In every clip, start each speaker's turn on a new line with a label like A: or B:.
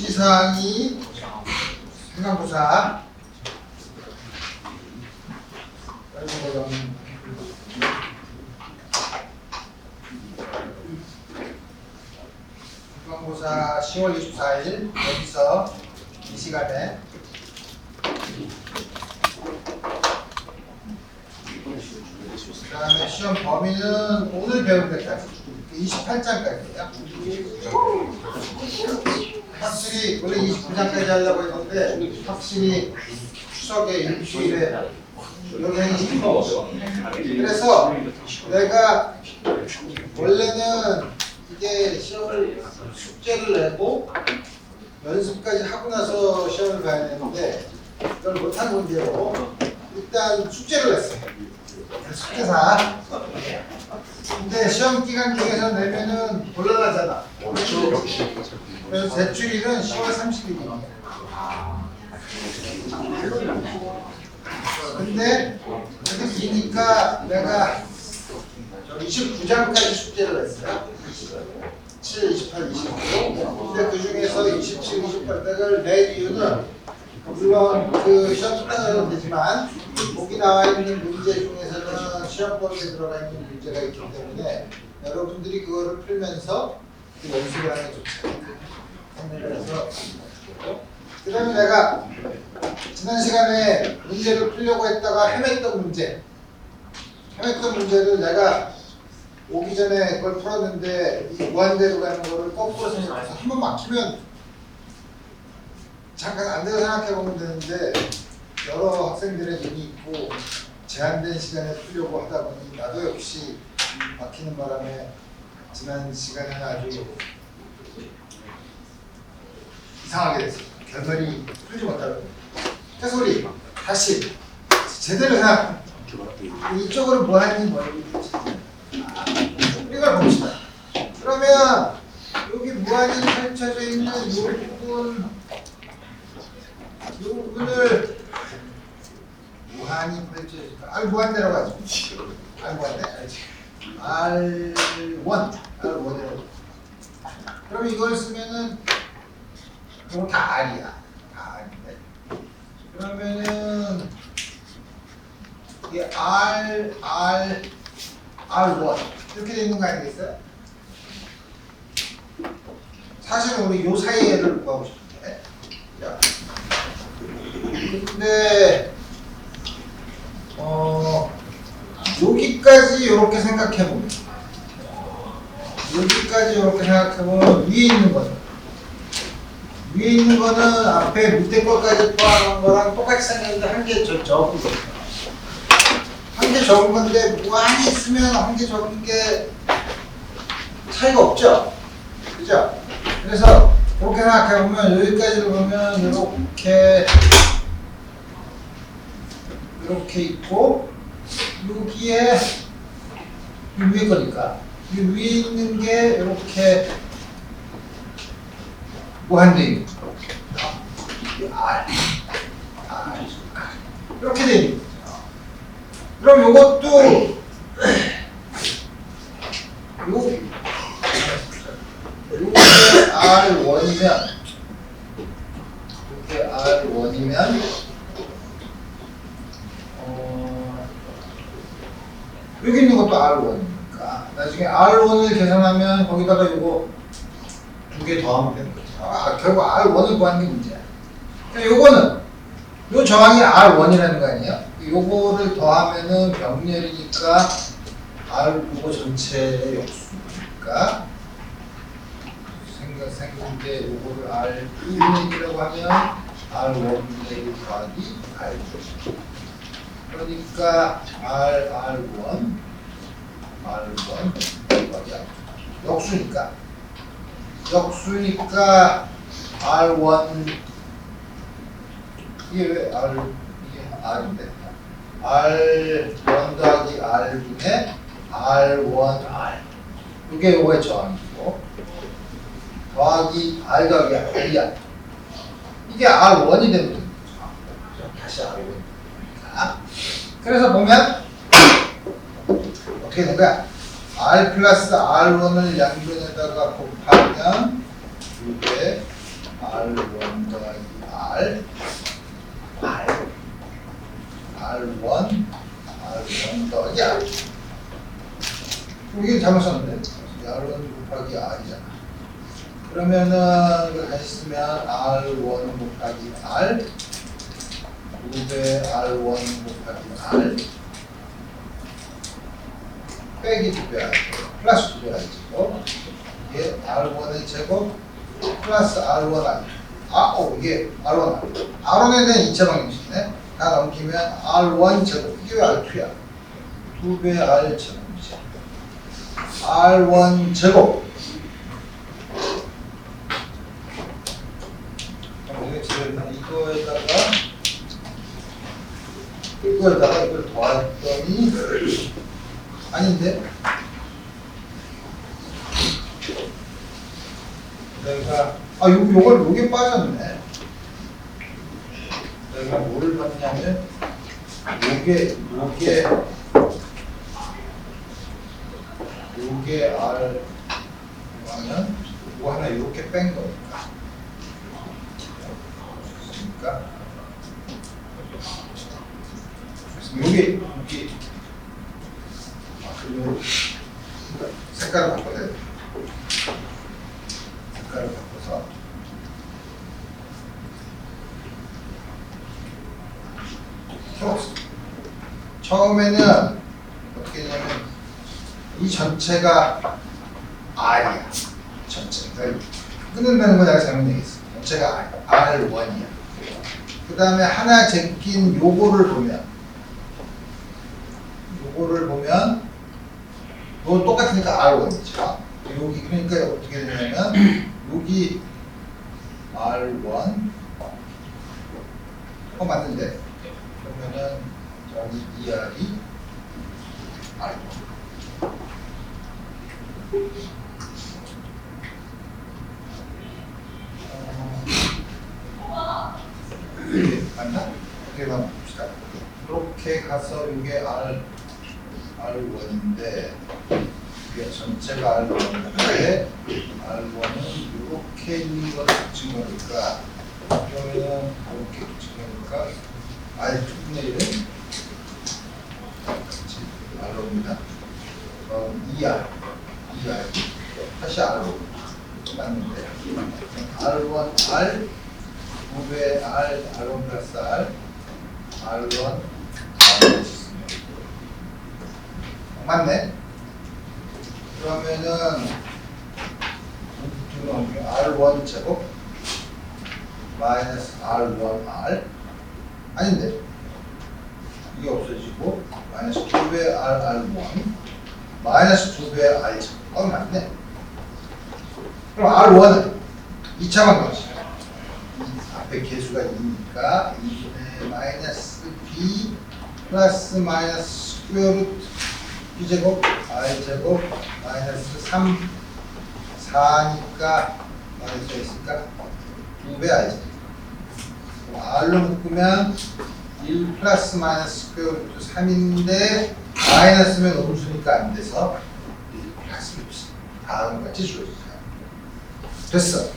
A: 주지사항이 중간고사 중간고사 10월 24일 여기서 이 시간에 그 다음에 시험 범위는 오늘 배운 데까지 28장까지예요. 확실히 원래 29장까지 하려고 했는데 확실히 추석에 일주일에 여기 한 20분. 그래서 내가 원래는 이게 시험을 숙제를 내고 연습까지 하고 나서 시험을 봐야 되는데 이걸 못한 문제로 일단 숙제를 냈어요. 숙제사. 근데 시험 기간 중에서 내면은 곤란하잖아. 그래서 제출일은 10월 30일입니다. 근데 그래도 기니까 내가 29장까지 숙제를 했어요. 7, 28, 29. 근데 그 중에서 27, 28장을 낼 이유는 물론 그 시험 끝나도 되지만 거기 나와 있는 문제 중에서는 시험법에 들어가 있는 문제가 있기 때문에 여러분들이 그거를 풀면서 그 연습을 하는 게 좋죠. 그래서 그 다음에 내가 지난 시간에 문제를 풀려고 했다가 헤맸던 문제를 내가 오기 전에 그걸 풀었는데 이 무한대로 가는 거를 거꾸로 생각해서 한번 막히면 잠깐 앉아서 생각해 보면 되는데 여러 학생들의 눈이 있고 제한된 시간에 풀려고 하다 보니 나도 역시 막히는 바람에 지난 시간에는 아주 이상하게 됐어요. 결말이 풀지 못하고. 그래서 우리 다시 제대로 생각. 이쪽으로 무한이 뭐라고 이걸 봅시다. 그러면 여기 무한이 펼쳐져 있는 이 부분을 무한이 펼쳐질까? 무한대로 가죠. 무한대 알지? R1이라고. 그럼 이걸 쓰면은 이거 다 R이야. 다 R인데. 그러면은 이게 R1 이렇게 돼 있는 거 아니겠어요? 사실은 우리 요 사이에를 구하고 싶은데. 자. 근데 여기까지 이렇게 생각해보면 위에 있는 거죠. 위에 있는 거는 앞에 밑에 것까지 포함한 거랑 똑같이 생겼는데 한 개 적은 거죠. 한 개 적은 건데 무한히 있으면 한 개 적은 게 차이가 없죠. 그죠? 그래서 그렇게 생각해보면 여기까지를 보면 이렇게 있고 여기에 이 위에 거니까 이 위에 있는 게 이렇게 무한대 있는 거죠. R 이렇게 돼 있는 거죠. 그럼 이것도 요게 R1이면 여기 있는 것도 R1이니까 나중에 R1을 계산하면 거기다가 요거 두 개 더하면 되는 거죠. 결국 R1을 구하는 게 문제야. 요거는 요 저항이 R1이라는 거 아니에요? 요거를 더하면은 병렬이니까 R 요거 전체의 역수니까 생긴데 요거를 R2분의 1이라고 하면 R1분의 1 더하기 R2. 그러니까 R1 역수니까 R1 이게 왜 이게 R인데 R1 더하기 R분의 R1R 이게 요거의 저항이고 더하기 R 더하기 R이야. 이게 R1이 되는 거죠. 다시 R1. 그래서 보면 어떻게 된 거야? R 플러스 R1을 양변에다가 곱하면 이게 R1 더하기 R1 더하기 R. 이게 잘못 썼는데 R1 곱하기 R이잖아. 그러면은 이거 다시 쓰면 R1 곱하기 R 2배 R1 곱하기 R 빼기 2배 R 플러스 2배 R이죠. 이게 R1의 제곱 플러스 R1 R. 이게 R1 R. R1에 대한 2차 방정식이네. 다 넘기면 R1 제곱 이게 왜 R2야? 2배 R 제곱이지. R1 제곱. 이거에다가 이걸 더했더니 아닌데? 내가 요게 빠졌네. 내가 뭐를 봤냐면 요게 R 하면 이거 하나 이렇게 뺀 거니까. 그러니까 여기 그리고 색깔을 바꿔야 돼. 색깔을 바꿔서 처음에는 어떻게 했냐면 이 전체가 R이야. 전체. 끊는다는 거 내가 잘못 얘기했어. 전체가 R1이야. 그 다음에 하나 제낀 요거를 보면 이거 똑같으니까 R1이죠. 여기 그러니까 어떻게 되냐면 여기 R1 맞는데 그러면은 저기 ER이 R1 맞나? 어떻게 한번 봅시다. 이렇게 가서 이게 R1인데 이게 전체가 R1인데 R1은 이렇게 있는 걸 붙인 거니까 그러면 이렇게 붙인 거니까 R2분의 1은 R입니다. ER 다시 R로 맞는데 R1 R 2배 R R1 플러스 R R1 R 맞네? 그러면은 R1 제곱 마이너스 R1 R 아닌데 이게 없어지고 마이너스 2배 R1 마이너스 2배 R 제곱 맞네? 그럼 R1은 2차 방정식 앞에 개수가 2니까 2분의 마이너스 B 플러스 마이너스 스퀘어 루트 B제곱 R제곱 마이너스 3 4니까 마이너스가 있으니까 2배 R제곱 R로 묶으면 1 플러스 마이너스 스퀘어 루트 3인데 마이너스면 음수니까 안 돼서 1 플러스 루트 다음 같이 줄여주세요. 됐어.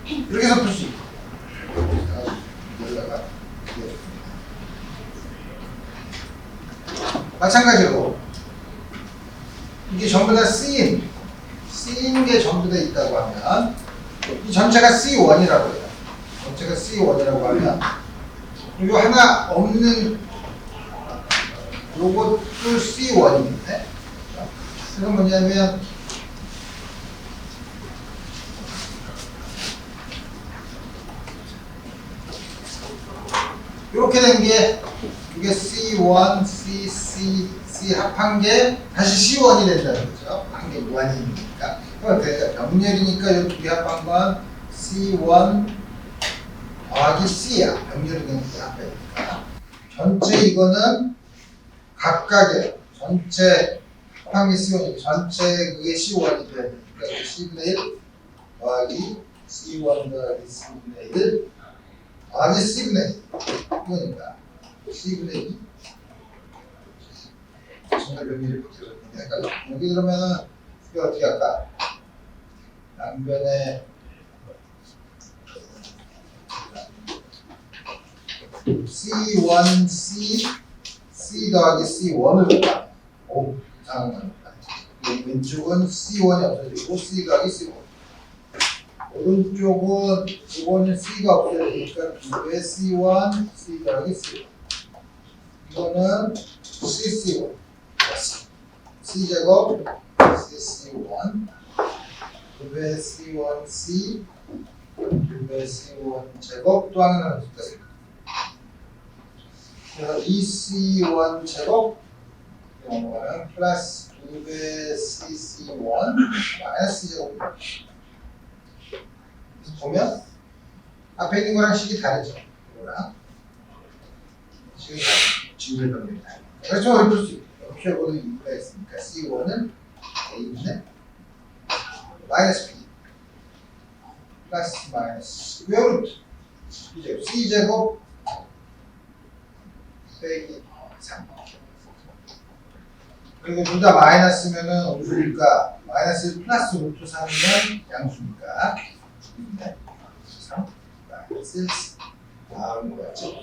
A: 이렇게 해서 풀 수 있고 여기다가 마찬가지로 이게 전부 다 쓰인 게 전부 다 있다고 하면 이 전체가 C1이라고 해요. 전체가 C1이라고 하면 그리고 하나 없는 요것도 C1인데 그건 뭐냐면 이렇게 된 게 이게 C1, C 합한 게 다시 C1이 된다는 거죠. 한 개 무한이니까. 그러니까 병렬이니까 이 두 개 합한 건 C1 더하기 C야. 병렬이 되니까 합하니까. 전체 이거는 각각의 전체 합한 게 C1이고 전체 그게 C1이 돼야 되니까 C분의 1 더하기 C1 더하기 C분의 1 더하기 C분의 1 이거니까 C분의 2 정말 의미를 바뀌었는데 여기 그러면은 이거 어떻게 할까? 양변에 C1C C 더하기 C1을 곱하면 오, 이상한 왼쪽은 C1이 없어지고 C 더하기 C1 오른쪽은 이거는 C가 없어지니까 2배 C1 C 더하기 C1 이거는 CC1 C제곱 CC1 2배 C1C 2배 C1 제곱 또 하나는 어떨까요? 그래서 2C1 제곱 이거는 플러스 2배 CC1 마이너스 C제곱 보면 앞에 있는 거랑 식이 다르죠? 이거랑 식이 다르죠? 지우개 변경이 다르죠? 그래서 어쩔 수 있고 이렇게 해보도 이유가 있으니까 C1은 A분의 마이너스 B 플러스 마이너스 스퀘어 루트 이제 C제곱 빼기 3 그리고 둘 다 마이너스면은 음수니까 마이너스 플러스 루트 3이면 양수니까 3 마이너스 1 다음 거였지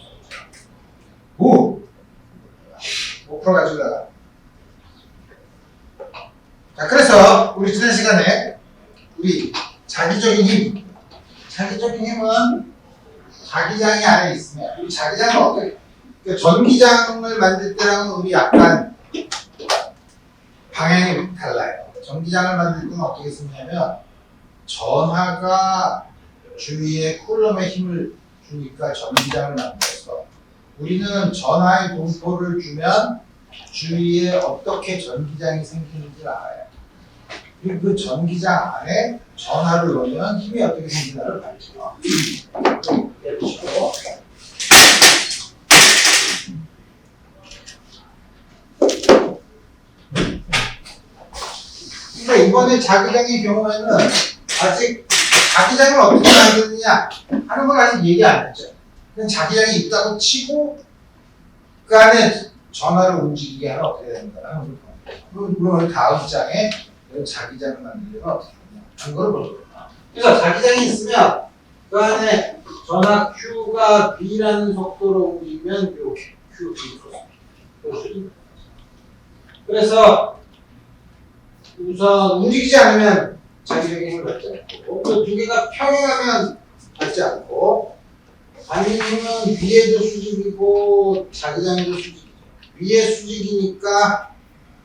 A: 5 5% 가져가 자 그래서 우리 지난 시간에 우리 자기적인 힘은 자기장이 안에 있으면 우리 자기장은 어떻게 그러니까 전기장을 만들 때랑은 우리 약간 방향이 달라요. 전기장을 만들 때는 어떻게 쓰냐면 전하가 주위에 쿨럼의 힘을 주니까 전기장을 만들어서 우리는 전하의 분포를 주면 주위에 어떻게 전기장이 생기는지 알아요. 그리고 그 전기장 안에 전하를 넣으면 힘이 어떻게 생기나를 가르쳐요. 예를 들어 그러니까 이번에 자기장의 경우에는 아직 자기장을 어떻게 만드느냐 하는 걸 아직 얘기 안 했죠. 그냥 자기장이 있다고 치고 그 안에 전하를 움직이게 하면 어떻게 되는가라는 걸 물론 다음 장에 자기장을 만들려면 어떻게 하냐 하는 걸 볼 거예요. 그래서 자기장이 있으면 그 안에 전하 Q가 B라는 속도로 움직이면 이렇게 Q, B 소수 그래서 우선 움직이지 않으면 자기적인 힘을 받지 않고 그 두 개가 평행하면 받지 않고 반응은 위에도 수직이고 자기장도 수직이죠. 위에 수직이니까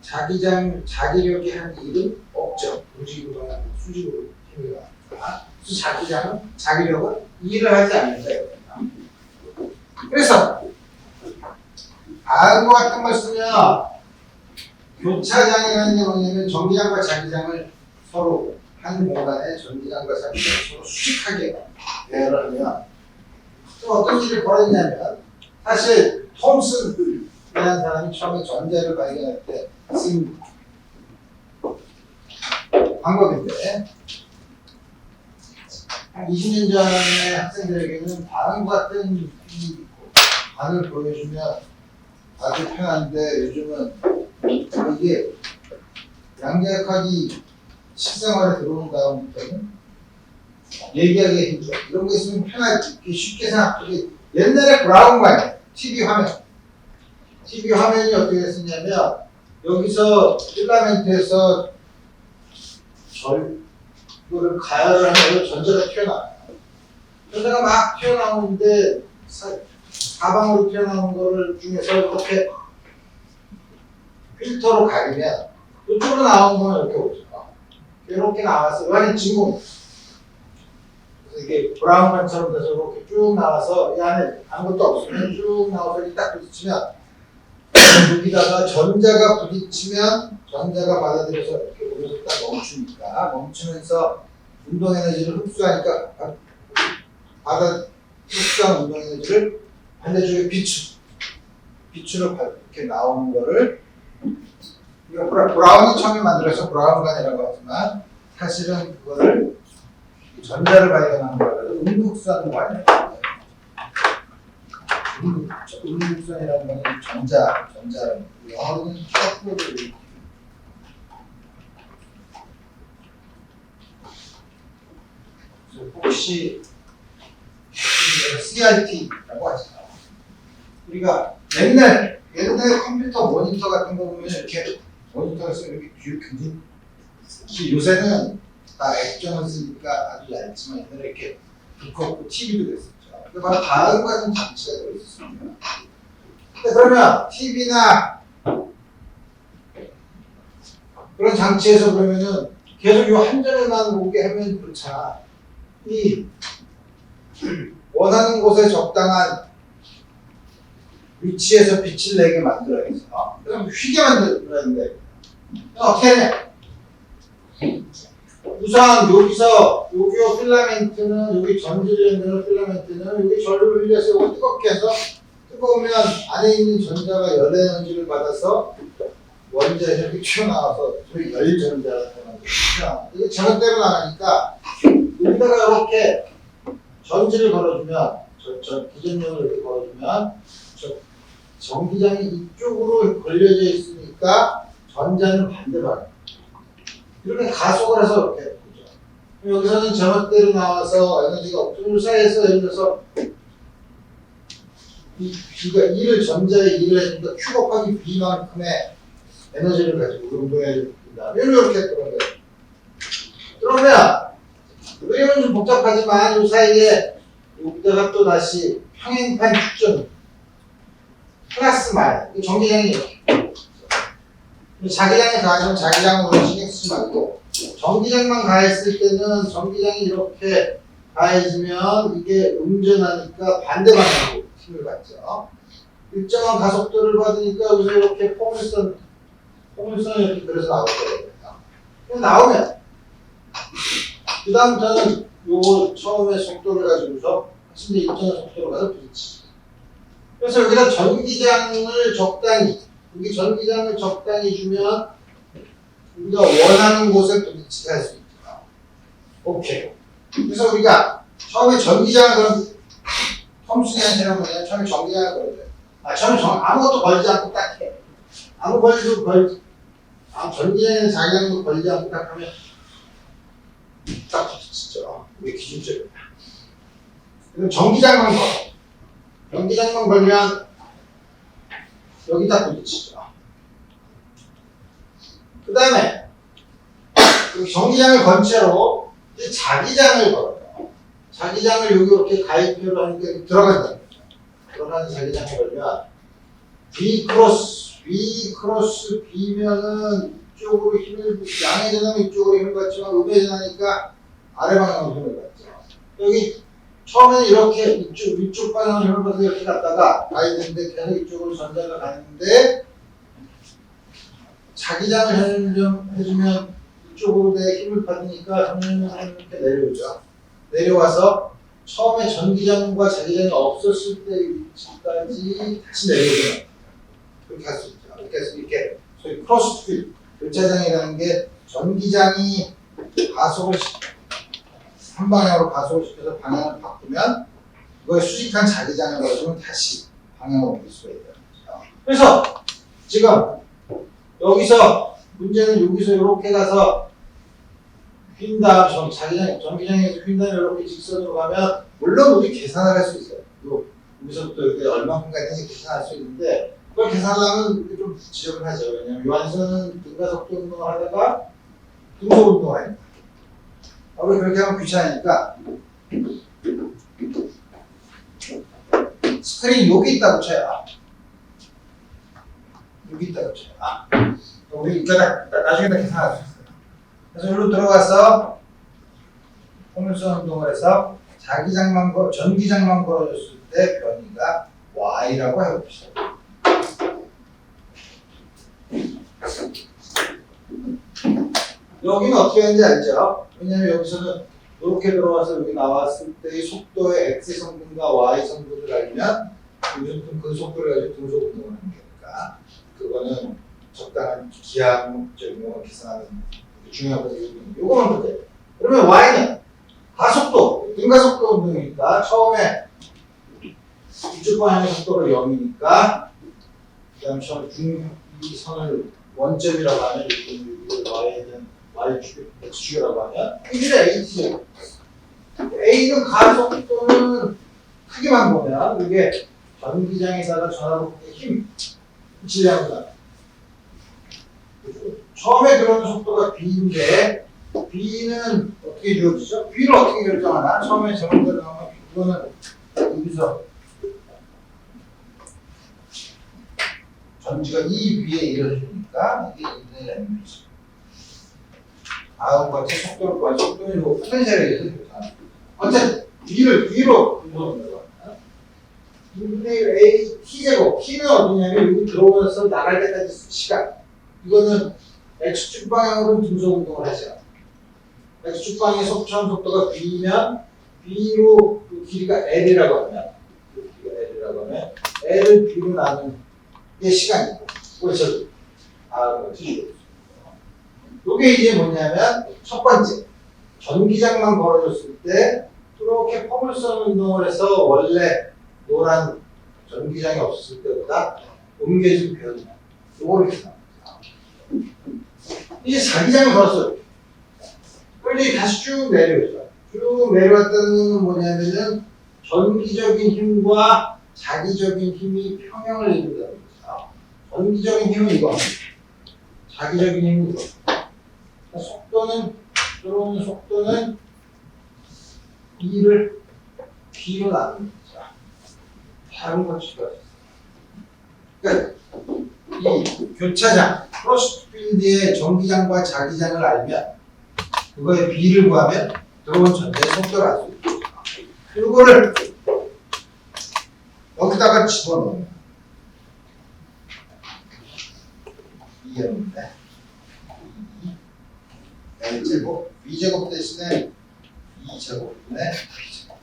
A: 자기력이 한 일은 없죠. 움직이거나 수직으로 힘이 나니까 그래서 자기장은 자기력은 일을 하지 않는다 이거예요. 그래서 다음과 같은 걸 쓰면 교차장이라는 게 뭐냐면 전기장과 자기장을 서로 한 공간에 전기장과 자기장을 서로 수직하게 배열을 하면 또 어떤 일이 벌어지냐면 사실 톰슨이라는 사람이 처음에 전자를 발견할 때 쓴 방법인데 한 20년 전에 학생들에게는 다음과 같은 반을 보여주면 아주 편한데 요즘은 이게 양자역학이 실생활에 들어온 다음부터는 얘기하기 힘들어. 이런 거 있으면 편하지. 쉽게 생각하기. 옛날에 브라운관이에요. TV 화면이 어떻게 됐었냐면 여기서 필라멘트에서 이거를 가열을 하면 전자가 튀어나와요. 전자가 막 튀어나오는데 사방으로 튀어나오는 거를 중에서 이렇게 필터로 가리면 이쪽으로 나오는 건 이렇게 오죠. 이렇게 나와서 완전 진공. 그래서 이게 브라운관처럼 돼서 이렇게 쭉 나와서 이 안에 아무것도 없으면 쭉 나와서 이렇게 딱 부딪히면 여기다가 전자가 부딪히면 전자가 받아들여서 이렇게 올려서 딱 멈추니까 멈추면서 운동 에너지를 흡수하니까 흡수한 운동 에너지를 반대쪽에 비추로 이렇게 나오는 거를 이거 브라운이 처음에 만들어서 브라운관이라고 하지만 사실은 그거를 전자를 발견하는 거라서 음극수하는 관이에요. 음극수이라는 건 전자라는 영어로는 셔플을 혹시 CRT라고 하잖아요. 우리가 옛날 컴퓨터 모니터 같은 거 보면 이렇게 모니터가 이렇게 뒤로 굉장히 요새는 다 액정을 쓰니까 아주 얇지만 옛날에 이렇게 두껍고 TV도 그랬었죠. 근데 바로 다음 같은 장치가 들어있었습니다. 근데 그러면 TV나 그런 장치에서 그러면은 계속 이 한전에만 보게 하면 그렇잖아. 이 원하는 곳에 적당한 위치에서 빛을 내게 만들어야겠어. 그럼 휘게 만들어야는데 어떻게 하냐? 우선 여기서 여기 필라멘트는 여기 전지를 연결한 필라멘트는 여기 전류를 흘려서 이거 뜨겁게 해서 뜨거우면 안에 있는 전자가 열 에너지를 받아서 원자에서 이렇게 튀어나와서 저희 열 전자가 튀어나와. 이게 저녁대로 나가니까 여기다가 이렇게 전지를 걸어주면 기전력을 이렇게 걸어주면 전기장이 이쪽으로 걸려져 있으니까 전자는 반대 방향. 이렇게 가속을 해서 이렇게 보죠. 여기서는 제멋대로 나와서 에너지가 없는 사이에서 예를 들어서 이 B가 E를 전자에 E를 해주니까 Q 곱하기 B만큼의 에너지를 가지고 운동에 준다. 이렇게 들어오는 거예요. 그러면 이건 좀 복잡하지만 이 사이에 여기다가 또 다시 평행판 축전 플러스 마이너스 전기장이 이렇게 자기장에 가하면 자기장으로 신경 쓰지 말고 전기장만 가했을 때는 전기장이 이렇게 가해지면 이게 음전하니까 반대 방향으로 힘을 받죠. 일정한 가속도를 받으니까 여기서 이렇게 포물선이 이렇게 그래서 나올 거예요. 나오면 그 다음부터는 요 처음에 속도를 가지고서 근데 일정한 속도로 가서 부딪히죠. 그래서 여기다 전기장을 적당히 여기 전기장을 적당히 주면 우리가 원하는 곳에 부딪히게 할 수 있죠. 오케이. 그래서 우리가 처음에 전기장을 그럼 펌스기 한처럼 그냥 처음에 전기장을 걸어줘요. 처음에 아무것도 걸지 않고 딱 해. 아무 걸리도 전기장에는 자기장도 걸지 않고 딱 하면 딱 부딪히죠. 이게 기준적이다. 그럼 전기장만 걸어. 전기장만 걸면 여기 딱 부딪히죠. 그 다음에 전기장을 건 채로 이제 자기장을 걸어요. 자기장을 여기 이렇게 가입표로 하니까 들어간다. 들어가는 자기장을 걸면 B 크로스 B면은 이쪽으로 힘을 양의 전하면 이쪽으로 힘을 받지만 음의 전하니까 아래 방향으로 힘을 받죠. 여기 처음에는 이렇게 위쪽 방향으로 힘을 받아서 이렇게 갔다가 가야 되는데 계속 이쪽으로 전자가 가는데 자기장을 해주면 이쪽으로 내 힘을 받으니까 점점 이렇게 내려오죠. 내려와서 처음에 전기장과 자기장이 없었을 때 위치까지 다시 내려오죠. 그렇게 할 수 있죠. 이렇게 해서 이렇게 소위 크로스 필드 교차장이라는 게 전기장이 가속을 한 방향으로 가속을 시켜서 방향을 바꾸면 그거에 수직한 자기장을 넣어주면 다시 방향을 옮길 수가 있다는 거죠. 그래서 지금 여기서 문제는 여기서 이렇게 가서 휜 다음 전기장에서 휜 다음에 이렇게 직선으로 가면 물론 우리 계산을 할 수 있어요. 여기서부터 이렇게 얼마큼 가는지 계산할 수 있는데 그걸 계산하려면 좀 지저분하죠. 왜냐하면 요한선은 등가속도 운동을 하다가 등속 운동을 합니다. 우리 그렇게 하면 귀찮으니까 스크린 여기 있다고 쳐요. 여기 있다고 쳐요. 우리 이따가 나중에 다 계산할 수 있어요. 그래서 여기로 들어가서 포물선 운동을 해서 전기장만 걸어줬을 때 변이가 Y라고 해봅시다. 여기는 어떻게 하는지 알죠? 왜냐면 여기서는 이렇게 들어와서 여기 나왔을 때의 속도의 X 성분과 Y 성분을 알면 요즘 그 속도를 가지고 등속 운동을 하는 거니까 그거는 적당한 기하학적인 거 계산하는 중요한 거죠. 요거만 보세요. 그러면 Y는 가속도, 등가속도 운동이니까 처음에 이쪽 방향의 속도가 0이니까 그 다음에 처음에 이 선을 원점이라고 하면 이걸 Y는 Y축, X축이라고 하면 이게 A죠. A는 가속도는 크게만 보면 이게 전기장에다가 전화로의 힘, 질량보다 처음에 들어오는 속도가 B인데 B는 어떻게 주어지죠? B를 어떻게 결정하나? 처음에 제목대로 나오면 이거는 여기서 전지가 이 위에 이루어지니까 이게 인내라는거죠. 다음과 같이 속도를 구하는 속도는 요 포텐셜에 의해서 결정하는 거죠. 어쨌든 B를 위로 들어오는 거야. 2분의 1 A T제곱. T는 어디냐면 여기 들어오면서 나갈 때까지 시간. 이거는 X축 방향으로는 등속 운동을 하죠. X축 방향의 처음 속도가 B면 B로 그 길이가 L이라고 하면 그 길이가 L이라고 하면 L을 B로 나누는 게 시간이고 그래서 이게 이제 뭐냐면 첫 번째 전기장만 걸어줬을 때 이렇게 포물선 운동을 해서 원래 노란 전기장이 없었을 때보다 옮겨진 변화 요거를 이렇게 나옵니다. 이제 자기장을 걸었어요. 그런데 다시 쭉 내려오죠. 쭉 내려왔다는 건 뭐냐면은 전기적인 힘과 자기적인 힘이 평형을 이룬다는 거죠. 전기적인 힘은 이거, 자기적인 힘은 이거. 속도는 들어오는 속도는 E를 B로 나누는 거죠. 다른 건 필요 없어요. 그러니까 이 교차장, 크로스 필드의 전기장과 자기장을 알면 그거의 B를 구하면 들어온 전자의 속도를 알 수 있죠. 이거를 여기다가 집어넣으면 이해합니다. L제곱, B제곱 대신에 2제곱분의 B제곱.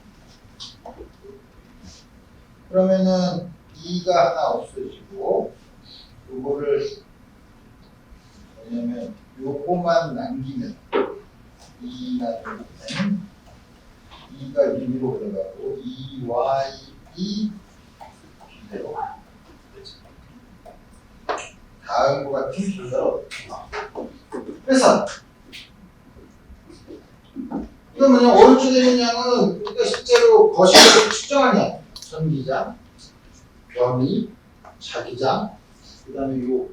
A: 그러면은 2가 하나 없어지고 요거를 뭐냐면 요거만 남기면 2가 되면 2가 1로 들어가고 2y B대로 다음과 같은 순서로 그래서 이건 뭐냐 오른쪽에 있는 양은 우리가 실제로 거실에서 측정한 양 전기장, 변이, 자기장, 그 다음에 요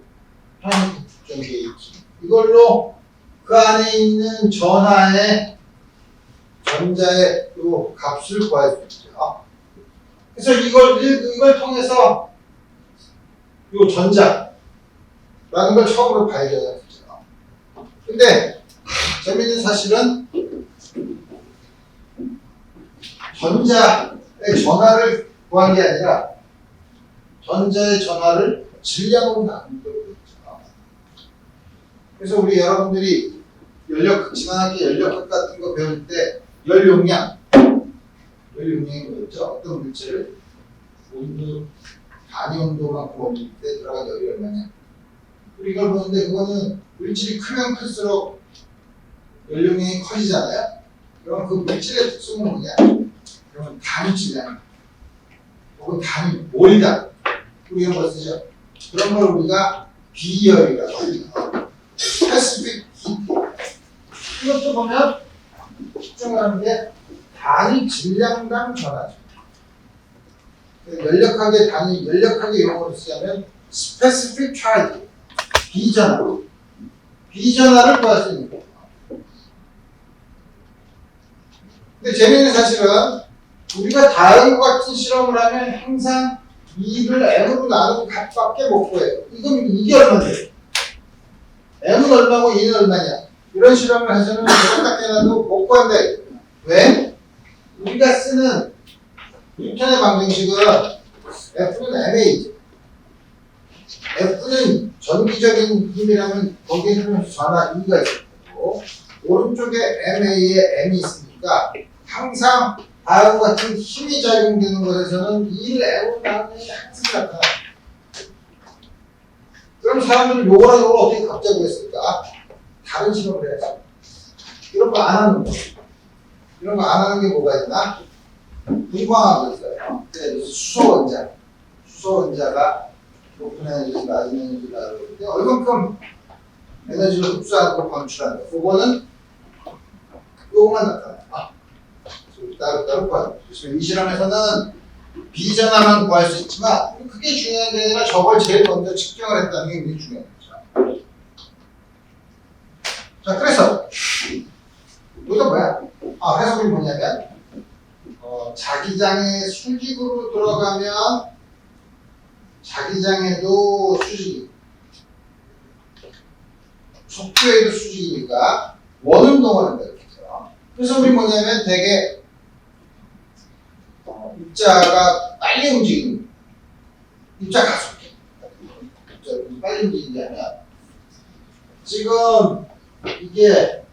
A: 편의 특정 게이지 이걸로 그 안에 있는 전하의 전자의 요 값을 구할 수 있죠. 그래서 이걸 통해서 요 전자라는 걸 처음으로 발견했죠. 근데 재미있는 사실은 전자의 전하를 구한 게 아니라 전자의 전하를 질량으로 나눈 거죠. 그래서 우리 여러분들이 지난학기 연력학 같은 거 배울 때 열용량이 뭐였죠? 어떤 물질을 온도, 단위 온도만큼 올릴 때 들어간 열이 얼마냐. 이걸 보는데 그거는 물질이 크면 클수록 연료량이 커지잖아요. 그럼 그 물질의 특성은 뭐냐? 그러면 단위 질량, 혹은 단위 몰당, 우리 이런 거 쓰죠. 그런 걸 우리가 비열이라고 합니다. 스페시픽 히트. 이것도 보면 측정을 하는 게 단위 질량당 전하죠. 연력하게 용어로 쓰자면 스페시픽 차지, 비전하를 구할 수 있는 거예요. 근데 재미있는 사실은 우리가 다음과 같은 실험을 하면 항상 2를 m으로 나누는 값밖에 못 구해요. 이건 이게 얼마인데? m은 얼마고 2는 얼마냐? 이런 실험을 해서는 똑같게 나도 못 구한다. 왜? 우리가 쓰는 뉴턴의 방정식은 F는 MA죠. F는 전기적인 힘이라면 거기에는 전하 E가 있고 오른쪽에 MA에 M이 있으니까 항상 다음과 같은 힘이 작용되는 것에서는 2를 M으로 나누는 게 항상 나타나요. 그럼 사람들은 요거랑 요걸 어떻게 갑자기 했을까? 다른 실험을 해야죠. 이런 거 안 하는 거. 이런 거 안 하는 게 뭐가 있나? 분광한 거 있어요. 수소원자가 높은 에너지, 낮은 에너지를 나누는데 얼만큼 에너지를 흡수하고 방출하는 거. 그거는 요거만 나타나요. 따로 봐요. 그래서 이 실험에서는 비전화만 구할 수 있지만 그게 중요한 게 아니라 저걸 제일 먼저 측정을 했다는 게 굉장히 중요한 거죠. 자, 그래서 이거 뭐야? 해석이 뭐냐면 자기장의 수직으로 들어가면 자기장에도 수직이, 속도에도 수직이니까 원운동을 한다 이렇게 해요. 그래서 우리 뭐냐면 되게 입자가 빨리 움직이는, 입자 가속기, 입자가 빨리 움직이냐면 지금 이게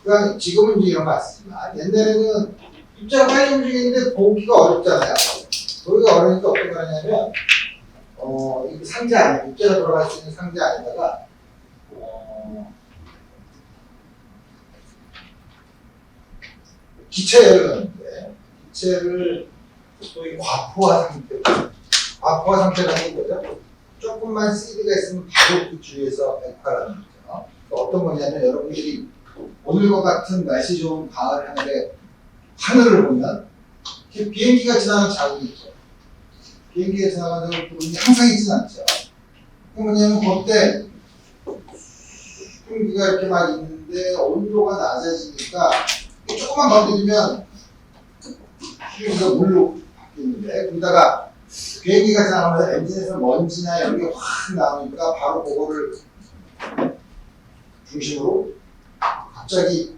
A: 그냥 지금은 이제 이런 거 같지만 옛날에는 입자가 빨리 움직이는데 보기가 어렵잖아요. 보기가 어려우니까 어떤 거 하냐면 이 상자 안에, 입자가 돌아갈 수 있는 상자 안에다가 기체를 넣는데, 기체를 소위 과포화 상태, 과포화 상태라는 거죠. 조금만 CD가 있으면 바로 그 주위에서 백화라는 거죠. 어떤 거냐면 여러분들이 오늘과 같은 날씨 좋은 가을 하늘을 보면 비행기가 지나가는 자국이 있죠. 비행기가 지나가는 부분이 항상 있진 않죠. 그게 뭐냐면 그때 공기가 이렇게 막 있는데 온도가 낮아지니까 조금만 건드리면 수증기가 물로 바뀌는데, 거기다가 비행기가 지나가면서 엔진에서 먼지나 이런 게 확 나오니까 바로 그거를 중심으로 갑자기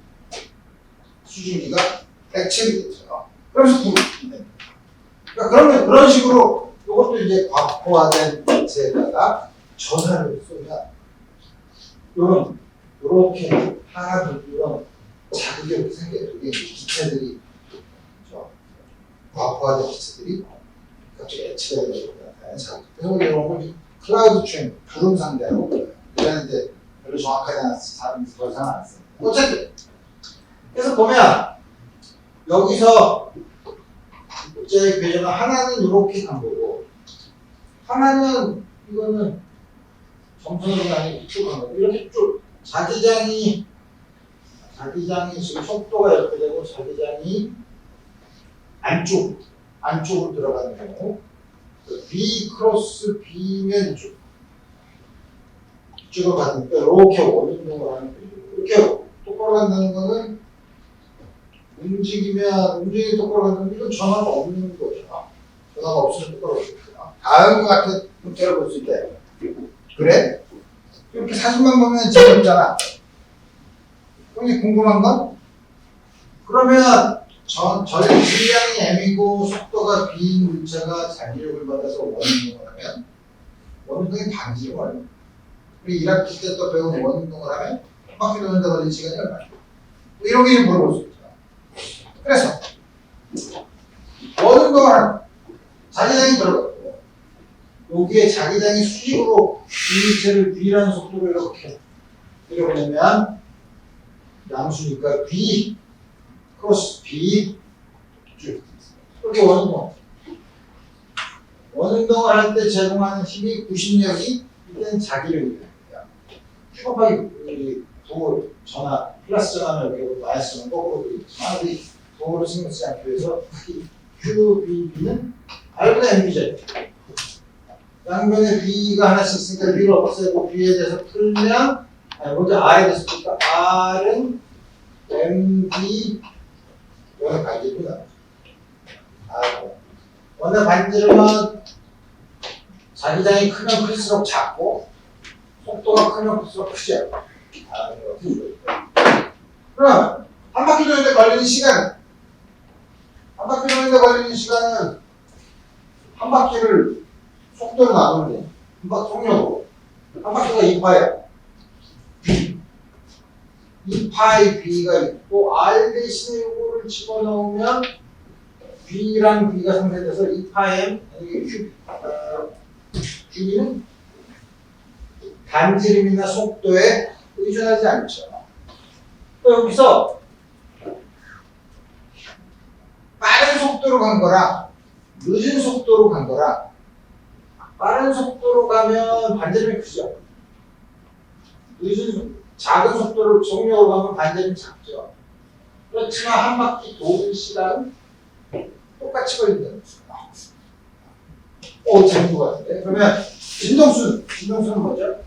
A: 수증기가 액체가 되죠. 그러면서 불이 됩니다. 그러니까 그러면 그런 식으로 이것도 이제 과포화된 액체에다가 전하를 쏘면 이렇게 하나 이런 자극이 이렇게 생겨요. 이게 기체들이, 과포화된 기체들이 갑자기 액체가 되는 자극. 그래서 이런 걸 클라우드 트레인, 구름 상대라고 불러요. 그랬는데 별로 정확하지 않아서 더 이상 안 써요. 어쨌든 그래서 보면 여기서 입자의 궤적은 하나는 이렇게 간 거고, 하나는 이거는 점선으로 아니고 이쪽으로 간 거고, 이렇게 쭉 자기장이 지금 속도가 이렇게 되고 자기장이 안쪽으로 들어가는 경우, B 크로스 B면 이쪽으로 가니까 이렇게 원운동을 하는 거죠. 이렇게 똑바로 간다는 거는 움직이 똑바로 간다는 이건 전화가 없는 거죠. 전화가 없으면 똑바로 가겠죠. 다음과 같은 형태를 볼 수 있다. 그래? 이렇게 사진만 보면 재미없잖아. 그럼 궁금한 건? 그러면 전류 질량이 M이고 속도가 B인 물체가 잔기력을 받아서 원운동을 하면 원운동이 반지월. 우리 1학기 때 또 배운 원운동을 하면 한 바퀴 도는데 걸린 시간이 얼마냐. 이런 게 좀 물어볼 수 있죠. 그래서 원운동을 하면 자기장이 들어갔고, 여기에 자기장이 수직으로 이 물체를 V라는 속도로 이렇게 보내면 양수니까 B 크로스 B 쭉 이렇게 원운동을 할 때 제공하는 힘이 구심력이 이때는 자기력입니다. 슈퍼파이 전화 플러스 전화는 여기 마이너스 전화 거꾸로 그리지만 우리 도어를 신경 쓰지 않기 위해서 QBB는 R보다 MB죠. 양변에 B가 하나씩 있으니까 B를 없애고 B에 대해서 풀면, 먼저 R에 대해서 풀까? R은 MB 원의 반지름이다. 원의 반지름은 자기장이 크면 클수록 작고 속도가 크면 클수록 크죠. 그럼 한 바퀴 도는데 걸리는 시간은 한 바퀴를 속도로 나누면 돼. 한 바퀴 속력으로. 한 바퀴가 2파야. 2파의 B가 있고 R 대신에 이거를 집어넣으면 B랑 B가 상쇄돼서 2파의 Q는 반지름이나 속도에 의존하지 않죠. 또 여기서 빠른 속도로 간 거랑 늦은 속도로 간 거랑, 빠른 속도로 가면 반지름이 크죠. 작은 속도로 속력으로 가면 반지름이 작죠. 그렇지만 한 바퀴 도는 시간은 똑같이 걸린다는 거죠. 재밌는 것 같은데. 그러면 진동수는 뭐죠?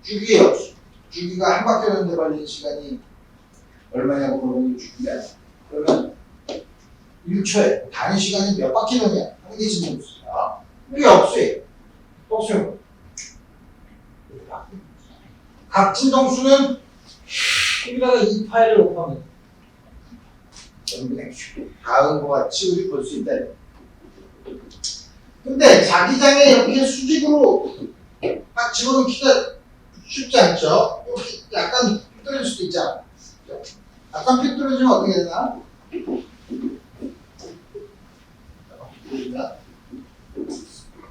A: 주기예요. 주기가 한 바퀴 도는데 걸리는 시간이 얼마냐고 물어보는 주기면 그러면 1초에 단위 시간이 몇 바퀴 도냐 하는 게 진동수야. 이게 억수예요. 각 진동수는 여기다가 2파이를 곱하면 그냥 다음 것 같이 우리 볼 수 있다. 근데 자기장에 이렇게 수직으로 딱 집어넣기가 쉽지 않죠? 이렇게 약간 삐뚤어질 수도 있잖아. 약간 삐뚤어지면 어떻게 되나?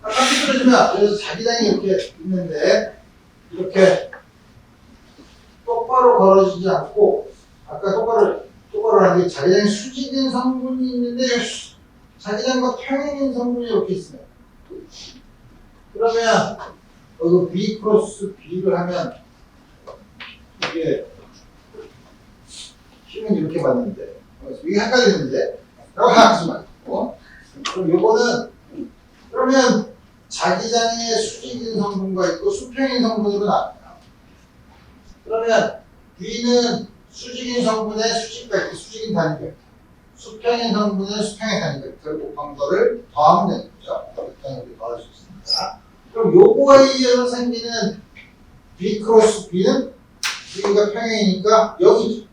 A: 약간 삐뚤어지면 그래서 자기장이 이렇게 있는데 이렇게 똑바로 걸어지지 않고 아까 똑바로 하는 게 자기장에 수직인 성분이 있는데 자기장과 평행인 성분이 이렇게 있으면 그러면 여기 B 크로스 B를 하면 이게 힘은 이렇게 받는데 이게 헷갈리는데 라고 하지 말고 그럼 요거는 그러면 자기장에 수직인 성분과 있고 수평인 성분으로 나옵니다. 그러면 B는 수직인 성분의 수직 벡터, 수직인 단위 벡터, 수평인 성분의 수평의 단위 벡터를 곱한 거를 더하면 되는 거죠. 벡터는 더할 수 있습니다. 그럼 요거에 의해서 생기는 B 크로스 B는 B가 평행이니까 0이죠.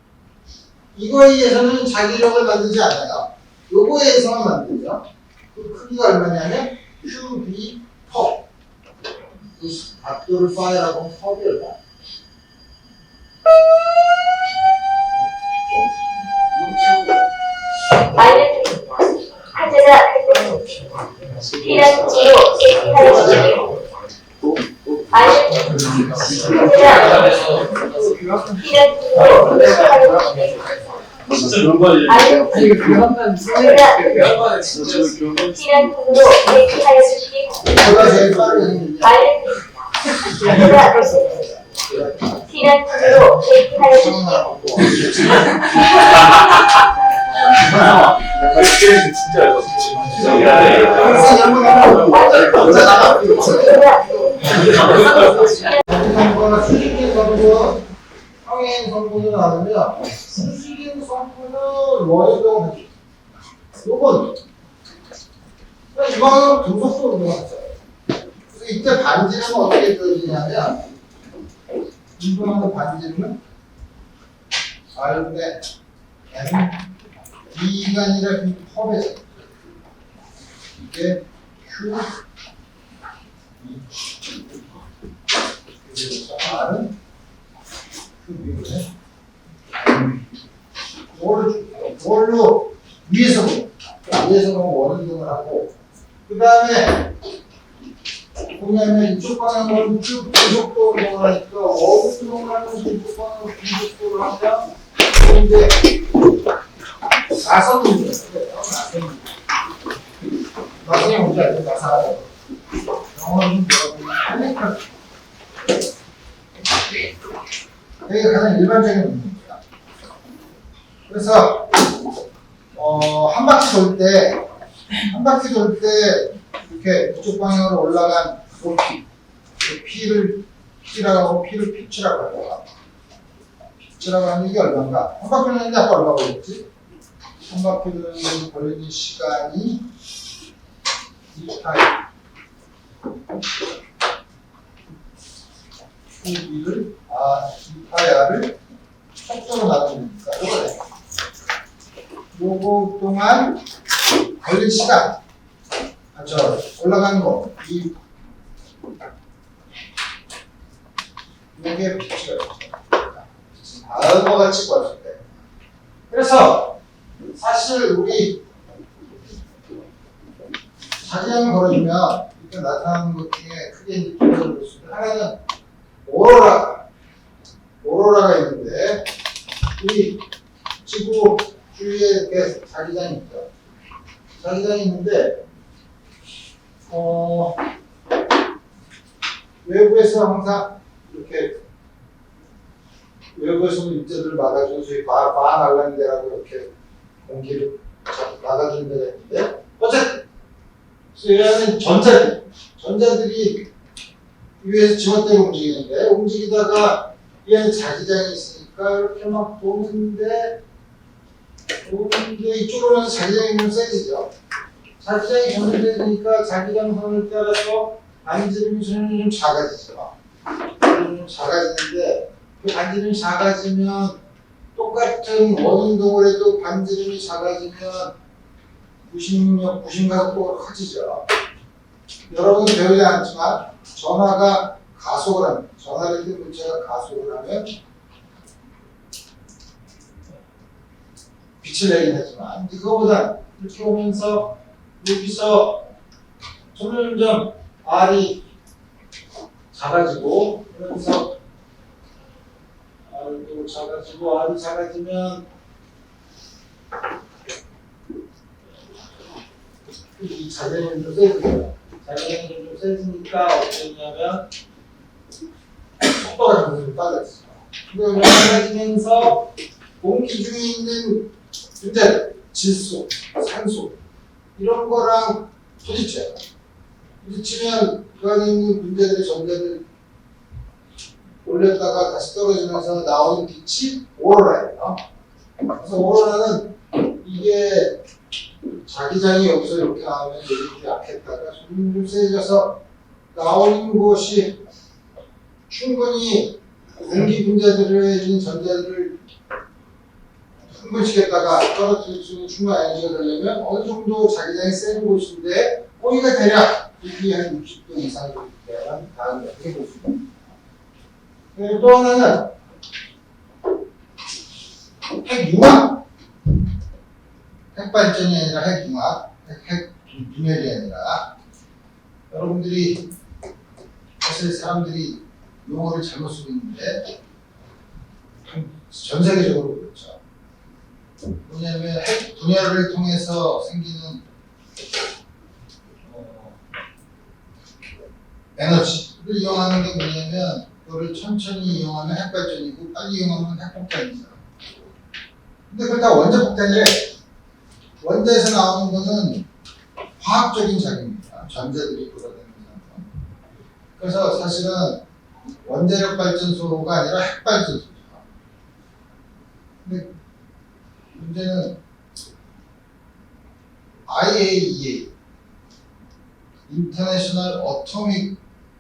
A: 이거에 의해서는 자기력을 만들지 않아요. 요거에 의해서만 만들죠. 그 크기가 얼마냐면 QB 퍼. 그 각도를 파이라고 하면 펍이 얼마?
B: 하자가 P는 G로 대칭하여
C: 진짜 그런 거 아니에요?
B: P는 분으로 대칭하여 주시기
A: 제가 제일 빠르게 생겼냐?
B: P는 분으로 대칭하여 주시기
C: 진짜
A: 성분과 수직인 성분, 평행 성분을 나누면 수직인 성분은 원효동 해줘. 요건 이거는 등속도로 들어갔어요. 그래서 이때 반지름은 어떻게 들어지냐면 운동하는 반지름은 R분의 M D가 아니라 이 컵에서 이게 Q 그래서 R은 QB분의 뭘로 위에서 보면 원을 이동을 하고 그 다음에 뭐냐면 이쪽 방향으로 쭉 고속도로 이동을 하니까 어디 이동을 하면 이쪽 방향으로 고속도로를 하면 이제 나선 문제예요. 나선이 뭔지 알죠? 나선. 영어는 뭐라고 이게 가장 일반적인 문제입니다. 그래서 한 바퀴 돌 때 이렇게 이쪽 방향으로 올라간 P라고 P를 피치라고 하고 피치라고 하는 게 얼마인가? 한 바퀴 도는데 아까 얼마 걸렸지? 한 바퀴 도는 걸리는 시간이 2파이 QB를 2파이R을 속도로 나누니까 요거 동안 걸린 시간 올라가는 거 이게 피치가 다음과 같이 구할 때 그래서 사실 우리 자기장을 걸어주면 이렇게 나타나는 것 중에 크게 느끼는 볼 수 있는 하나는 오로라가 있는데 이 지구 주위에 이렇게 자기장이 있죠. 자기장이 있는데 외부에서 항상 이렇게 외부에서는 입자들을 막아주는 소위 바날란데라고 이렇게 공기를 막아주는 데가 있는데 어쨌든 얘는 전자들이 위에서 지멋대로 움직이는데 움직이다가 얘는 자기장이 있으니까 이렇게 막 도는데 이쪽으로 오면서 자기장이 좀 세지죠. 자기장이 점점 세지니까 자기장선을 따라서 반지름이 좀 작아지죠. 좀 작아지는데 그 반지름이 작아지면 똑같은 원운동을 해도 반지름이 작아지면 부심가속도가 커지죠. 여러분이 배우지 않지만 전화가 가속을 하면 전화를 뜬 물체가 가속을 하면 빛을 내긴 하지만 그거보다 이렇게 오면서 여기서 점점점 R이 작아지고 그러면서 R도 작아지고 R이 작아지면 이 자전이 좀 세지죠. 자전이 좀 세지니까 어떻게 되냐면 속도가 점점 빨라지죠. 그러면 빨라지면서 공기 중에 있는 분자들, 질소, 산소 이런 거랑 부딪혀요. 부딪히면 그 안에 있는 분자들, 전자들 올렸다가 다시 떨어지면서 나오는 빛이 오로라예요. 그래서 오로라는 이게 자기장이 여기서 이렇게 나오면 이렇게 약했다가 좀 세져서 나오는 것이 충분히 공기 분자들에 있는 전자들을 흥분시켰다가 떨어뜨릴 수 있는 충분한 에너지가 되려면 어느 정도 자기장이 센 곳인데 거기가 대략 여기 한 60도 이상 정도 되면 다음에 어떻게 볼 수 있습니다. 그리고 또 하나는 핵융합. 핵발전이 아니라 핵융합, 핵분열이 아니라 여러분들이 사실 사람들이 용어를 잘못 쓰고 있는데 전 세계적으로 그렇죠. 뭐냐면 핵 분열을 통해서 생기는 에너지를 이용하는 게 뭐냐면 그거를 천천히 이용하면 핵발전이고 빨리 이용하면 핵폭탄이죠. 근데 그걸 다 원자폭탄이래. 원자에서 나오는 거는 화학적인 작용입니다. 전자들이 돌아다니는 상황. 그래서 사실은 원자력 발전소가 아니라 핵발전소죠. 근데 문제는 IAEA, International Atomic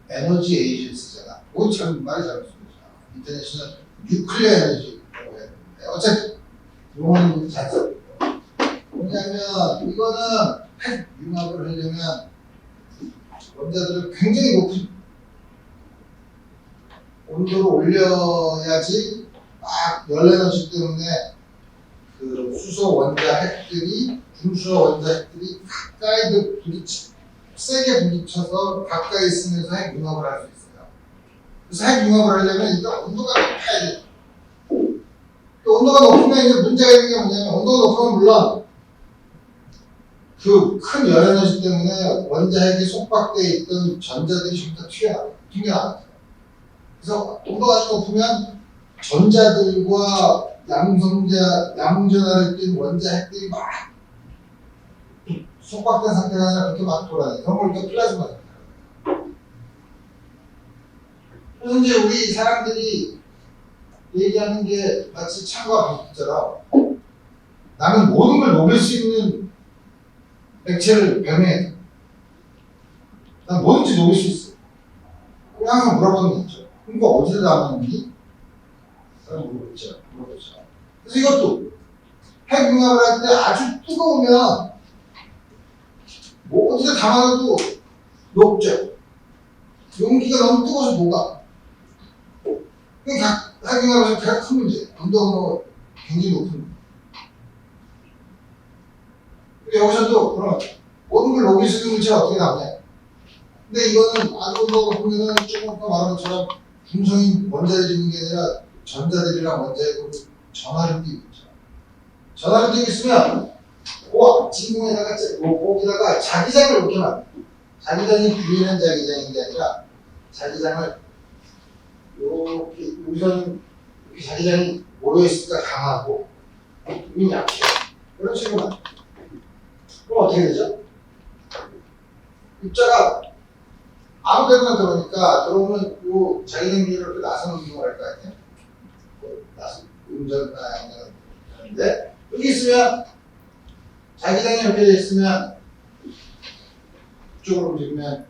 A: Energy Agency잖아. 그건 참 말이 잘못된 거죠. International Nuclear Energy라고 해야 되는데 어쨌든 용어는 잘 써요. 뭐냐면 이거는 핵융합을 하려면 원자들을 굉장히 높은 온도를 올려야지 막 열에너지 때문에 그 수소 원자 핵들이 중수소 원자 핵들이 가까이 세게 부딪혀서 가까이 있으면서 핵융합을 할 수 있어요. 그래서 핵융합을 하려면 일단 온도가 높아야 돼요. 온도가 높으면 이제 문제가 있는 게 뭐냐면 온도가 높으면 물론 그 큰 열에너지 때문에 원자핵에 속박되어 있던 전자들이 전부 다 튀겨나가요. 그래서 온도가 높으면 전자들과 양전하를 띈 원자핵들이 막 속박된 상태가 아니라 그렇게 막 돌아다녀요. 그런 걸 우리가 플라즈마 상태라고. 그래서 이제 우리 사람들이 얘기하는 게 마치 창과 방패처럼 나는 모든 걸 녹일 수 있는 액체를 발명했다. 난 뭐든지 녹일 수 있어. 항상 물어보는 게 있죠. 그러니까 어디다 담았니? 물어보죠. 그래서 이것도 핵융합을 할 때 아주 뜨거우면 뭐 어디다 담아도 녹죠. 용기가 너무 뜨거워서 녹아. 그러니까 핵융합에서 가장 큰 문제. 온도가 굉장히 높은. 여기서도 그럼 모든 걸 녹일 수 있는 물체가 어떻게 나오냐? 근데 이거는 아주온도가 보면은 조금 아까 말한 것처럼 중성인 원자들이 있는 게 아니라 전자들이랑 원자들이 전하를 띄고 있죠. 전하를 띄고 있으면 진공에다가 거기다가 자기장을 놓게 만들어요. 자기장이 부리는 자기장인 게 아니라 자기장을 이렇게 여기서는 이렇게 자기장이 모여있으니까 강하고 여기는 약해요. 그런 식으로 만들어요. 그럼 어떻게 되죠? 입자가 아무 데나 들어오니까 들어오면 요 자기장비를 이렇게 나서는 운동을 할 거 아니에요? 나서 음전이나 양전을 하는데 여기 있으면 자기장이 이렇게 돼 있으면 이쪽으로 움직이면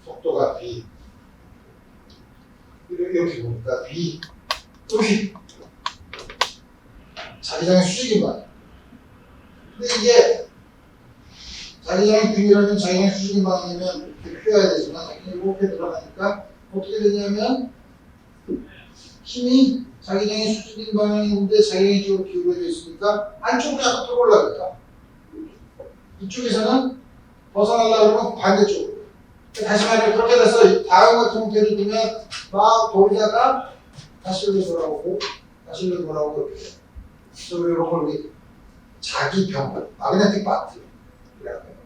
A: 속도가 b 이렇게 보니까 b 이렇게 자기장의 수직인만. 근데 이게 자기장의 균이라면 자기장의 수직인방이면 이렇게 펴야 되지만 이렇게 들어가니까 어떻게 되냐면 힘이 자기장의 수직인 방향인데 자기장이 쪽으로 기울어져 있으니까 안쪽으로 자꾸 더 올라가니까 이쪽에서는 벗어나려고 그러면 반대쪽으로. 다시 말해 그렇게 돼서 다음 같은 형태를 두면 막 돌다가 다시 일로 돌아오고 다시 일로 돌아오고 이렇게 돼요. 그래서 이런 걸 우리 자기병, 마그네틱 바트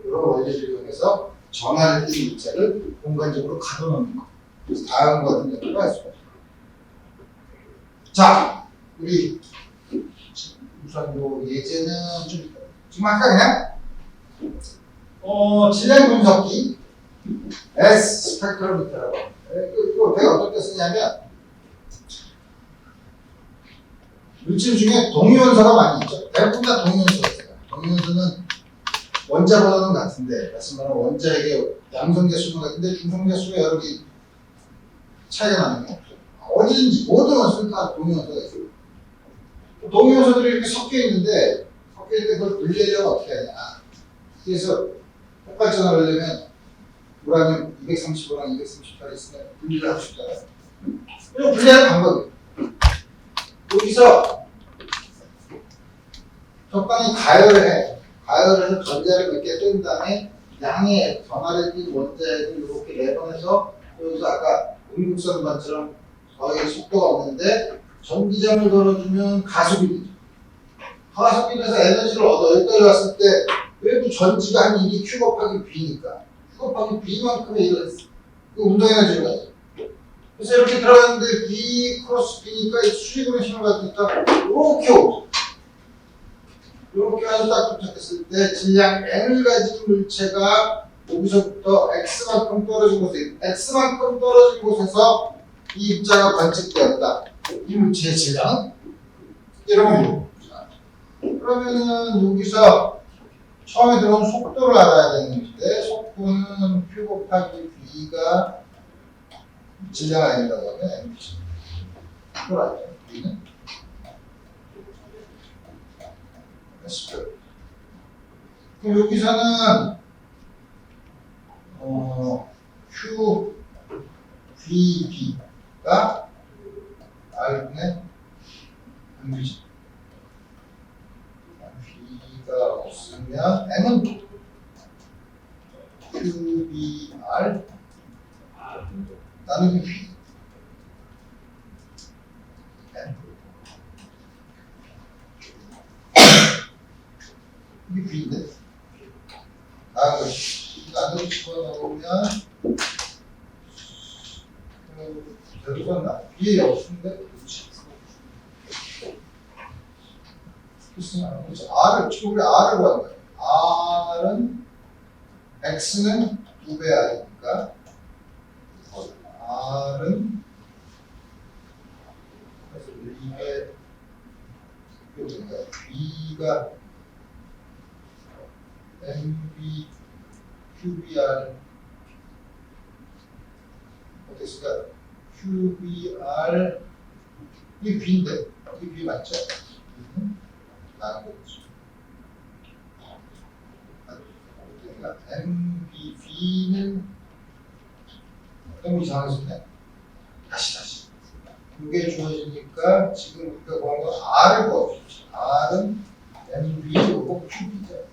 A: 이런 원리를 이용해서 전하를 띈 입자를 공간적으로 가둬놓는 거. 그래서 다음 같은 경우가 할 수가 있어요. 자, 우리 우선 요 예제는 좀 지금 아까 그냥 질량 분석기 S 스펙트로미터라고 합니다. 이거 내가 어떻게 쓰냐면 물질 중에 동위원소가 많이 있죠. 대부분 다 동위원소가 있어요. 동위원소는 원자보다는 같은데 말씀하면 원자에게 양성계 수는 같은데 중성계 수가 여러 개 차이가 나는 게 없어요. 어디든지 모든 원소는 다 동위원소가 있어요. 동위원소들이 이렇게 섞여 있는데 그걸 분리하려면 어떻게 하냐. 그래서 폭발전을 하려면 우라늄 235랑 238이 있으면 분리를 하고 싶잖아요. 그럼 분리하는 방법이에요. 여기서 적당히 가열을 해. 가열을 해서 전자를 몇 개 뜬 다음에 양의 전하를 띈 원자를 이렇게 내보내서 여기서 아까 음극선반처럼 거의 속도가 없는데 전기장을 걸어주면 가속이 되죠. 가속이 돼서 에너지를 얻어. 여기까지 왔을 때 외부 전지가 한 1이 Q 곱하기 B니까 Q 곱하기 B만큼의 그 운동 에너지를 가져. 그래서 이렇게 들어갔는데 B 크로스 B니까 수직으로 힘을 받으니까 이렇게 오죠. 이렇게 해서 딱 도착했을 때 질량 N을 가진 물체가 여기서부터 X만큼 떨어진 곳에서 이 입자가 관측되었다. 이 물체의 질량은 이런 겁니다. 그러면은 여기서 처음에 들어온 속도를 알아야 되는데 속도는 Q 곱하기 B가 질량 아니라고 하면 M이죠. 그걸 알죠. B는 그럼 여기서는 Q, V, B가 R분의 M이죠. B가 없으면 M은 Q, B, R 나누기 V 이게 B인데 나누기 집어넣으면 결국은 B의 없는데 그렇지. R을 지금 우리 R을 구하는 거예요. R은 X는 2배 R이니까 R은 그래서 이게 B가 MB, QBR 어땠을까? QBR 이 B인데 이 B 맞죠? 나온 거죠. 그러니까 MBV는 너무 이상하셨네. 다시 이게 주어지니까 지금 우리가 구한 건 R을 구하십시오. R은 MB이고 QB죠.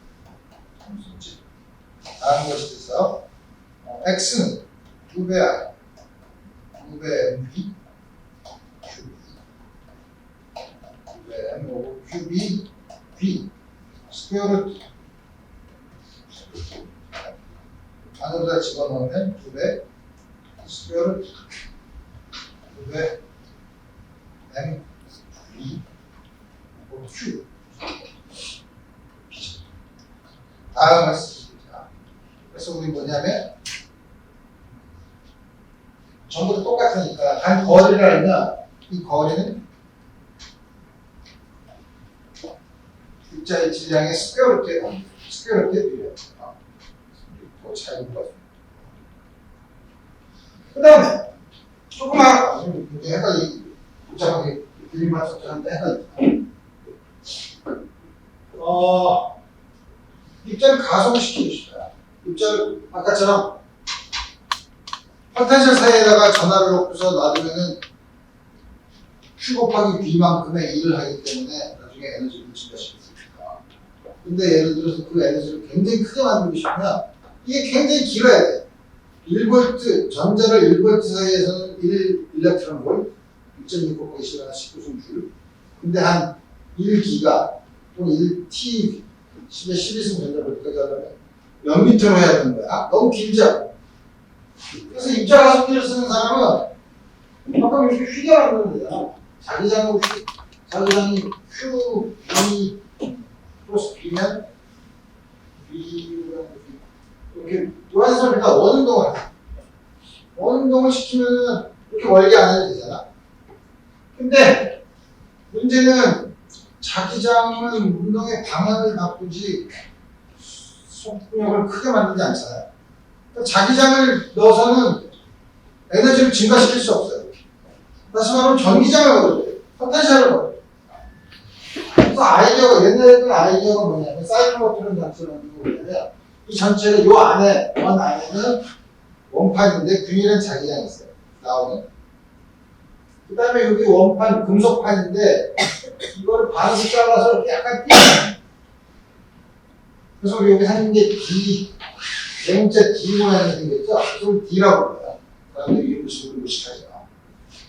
A: 다른 것이 돼서 X는 2배 R, 2배 MB, QB, 2배 M 오고 QB, B, 스퀘어루트 안으로다 집어넣으면 2배 스퀘어루트 2배 M, B, Q 다음을 쓰십니다. 그래서 우리 뭐냐면 전부 다 똑같으니까 단 거리를 알면 이 거리는 입자의 질량의 스퀘어루트에 비례해요. 더 잘못 봤습니다. 그 다음에 조그맣게 이제 헷갈리 복잡하게 그림 맞춰서 하는데 헷갈리. 입자를 가속시키십니다. 입자를 아까처럼 포텐셜 사이에다가 전압을 놓고서 놔두면은 Q 곱하기 B만큼의 일을 하기 때문에 나중에 에너지를 증가시킬 수 있습니다. 근데 예를 들어서 그 에너지를 굉장히 크게 만들고 싶으면 이게 굉장히 길어야 돼. 1V, 전자를 1V 사이에서는 1 일렉트론 볼, 6.6 곱하기 시간 19승 줄. 근데 한 1기가 또는 1T 10에 12승 전자볼까지 하려면 몇 미터로 해야 되는 거야? 너무 길죠? 그래서 입자 가속기를 쓰는 사람은 아까 이렇게 휘게 만드는 거야. 자기장이 Q, B 플러스 B면 B라는 이렇게 노란선이니까 원운동을 시키면은 이렇게 멀게 안 해도 되잖아. 근데 문제는 자기장은 운동의 방향을 바꾸지 속력을 크게 만들지 않잖아요. 그러니까 자기장을 넣어서는 에너지를 증가시킬 수 없어요. 다시 말하면 전기장을 넣어야 돼요. 포텐셜을 넣어야 돼요. 그래서 아이디어가, 옛날에는 아이디어가 뭐냐면 사이클 모터를 장치를 하는 거 뭐냐면 이 전체를 요 안에, 원 안에는 원판인데 균일한 자기장이 있어요. 나오는. 그 다음에 여기 원판, 금속판인데 이거를 반씩 잘라서 이렇게 약간 띄워. 그래서 우리 여기 생긴 게 D, M자 D 모양이 생겼죠? 그걸 D라고 불러요. 사람들이 이런 식으로 무식하죠.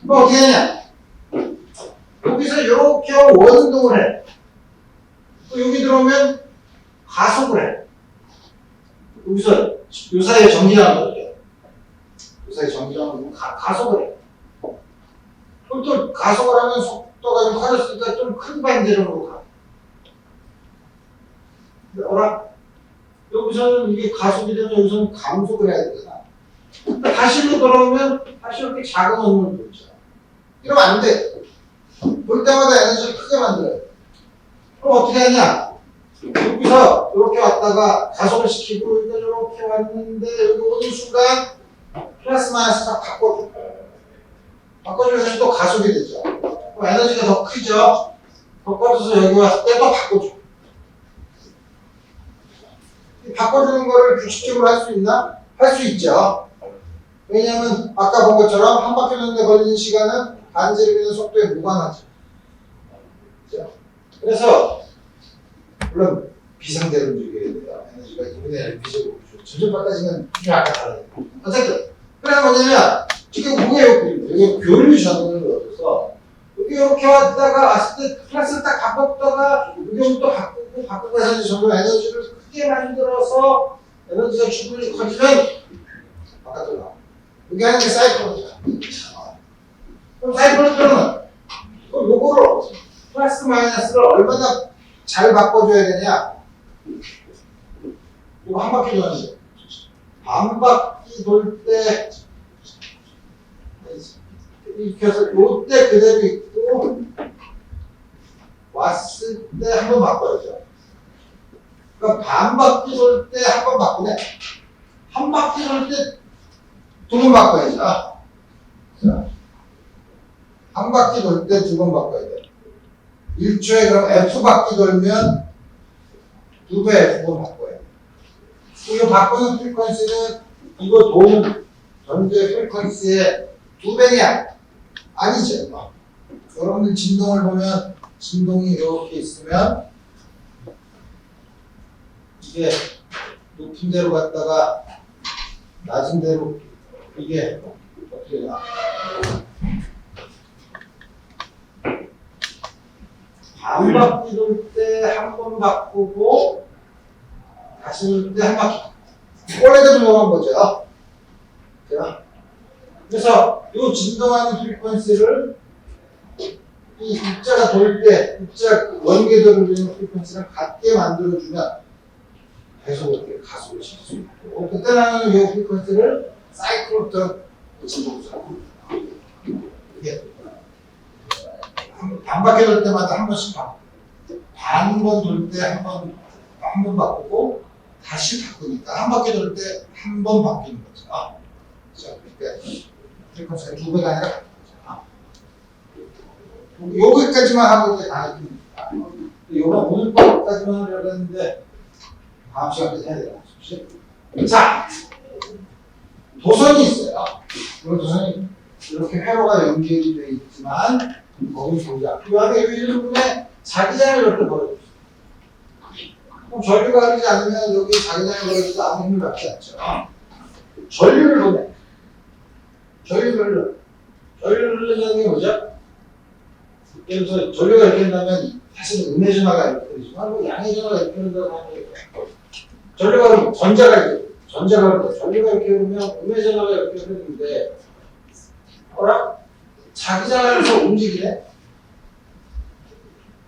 A: 그럼 어떻게 하냐? 여기서 이렇게 원운동을 해. 또 여기 들어오면 가속을 해. 여기서 요 사이에 전기장을 넣어요. 요 사이에 전기장을 넣으면 가속을 해. 그럼 또 가속을 하면 속도가 좀 커졌으니까 좀 큰 반지름으로 가. 근데 여기서는 이게 가속이 되면 여기서는 감속을 해야 되잖아. 다시로 돌아오면 다시 이렇게 작은 원을 돌죠. 이러면 안 돼. 볼 때마다 에너지를 크게 만들어요. 그럼 어떻게 하냐? 여기서 이렇게 왔다가 가속을 시키고 여기가 이렇게 왔는데 여기 오는 순간 플러스 마이너스 딱 바꿔줘. 바꿔주면 또 가속이 되죠. 그럼 에너지가 더 크죠? 더 꺼져서 여기 왔을 때 또 바꿔줘. 바꿔주는 거를 규칙적으로 할 수 있나? 할 수 있죠. 왜냐하면 아까 본 것처럼 한 바퀴 도는데 걸리는 시간은 반지름이나 속도에 무관하죠. 그렇죠? 그래서 물론 비상대로 움직여야 돼요. 에너지가 2분의 1 비적으로 전전바까지는 약간 달라요. 어쨌든 그래서 뭐냐면 지금 뭐예요? 여기 교류 전원을 얻어서 여기 이렇게 왔다가 왔을 때 클래스를 딱 바꿨다가 여기부터 바꾸고 해서 점점 에너지를 크게 만들어서 에너지가 충분히 커지면 바깥으로 나와. 여기 하는 게 사이클로잖아. 그럼 사이클로는 요거를 플러스 마이너스를 얼마나 잘 바꿔줘야 되냐? 이거 한 바퀴 도는데 반 바퀴 돌 때 이렇게 해서 요때 그대로 있고 왔을 때 한 번 바꿔야죠. 그러니까 반 바퀴 돌 때 한 번 바꾸네. 한 바퀴 돌 때 두 번 바꿔야죠. 자, 한 바퀴 돌 때 두 번 바꿔야 돼. 1초에 그럼 F 바퀴 돌면 2배 F번 바꿔야 돼. 이거 바꾸는 프리퀀시는 이거 도움 전제 프리퀀시의 2배냐? 아니죠. 여러분들 진동을 보면 진동이 이렇게 있으면 이게 높은 데로 갔다가 낮은 데로 이게 어떻게 되나? 반 바퀴 돌 때 한 번 바꾸고 다시 돌 때 한 바퀴. 원래대로 넘어간 거죠. 자, 그래서 이 진동하는 프리퀀시를 이 입자가 돌 때 입자 원궤도를 그리는 프리퀀시랑 같게 만들어주면 계속 이렇게 가속을 시킬 수 있고 그때 나는 이 프리퀀시를 사이클부터 이게 반 바퀴 돌 때마다 한 번씩 바꾸고 반 번 돌 때 한 번 바꾸고 다시 바꾸니까 한 바퀴 돌 때 한 번 바뀌는 거죠. 자, 그러니까 프리퀀시가 2배가 아니라 여기까지만 하고 이제 가겠습니다. 요거 오늘 거까지만 하려고 했는데 다음 시간까지 해야 돼요. 자, 도선이 있어요. 이 도선이 이렇게 회로가 연결이 되어 있지만 거기 보자. 이 안에 이 부분에 자기장을 이렇게 걸어줬어요. 그럼 전류가 흐르지 않으면 여기 자기장을 걸어줘도 아무 힘을 받지 않죠. 전류를 보내. 전류를 흐르는 게 뭐죠? 예를 들어서 전류가 이렇게 된다면 사실은 음의 전화가 이렇게 되지만 뭐 양의 전화가 이렇게 된다고 하면 전류가 흐르면 전자가 흐른다. 전류가 이렇게 흐르면 음의 전화가 이렇게 흐르는데 뭐라? 자기장에서 움직이네?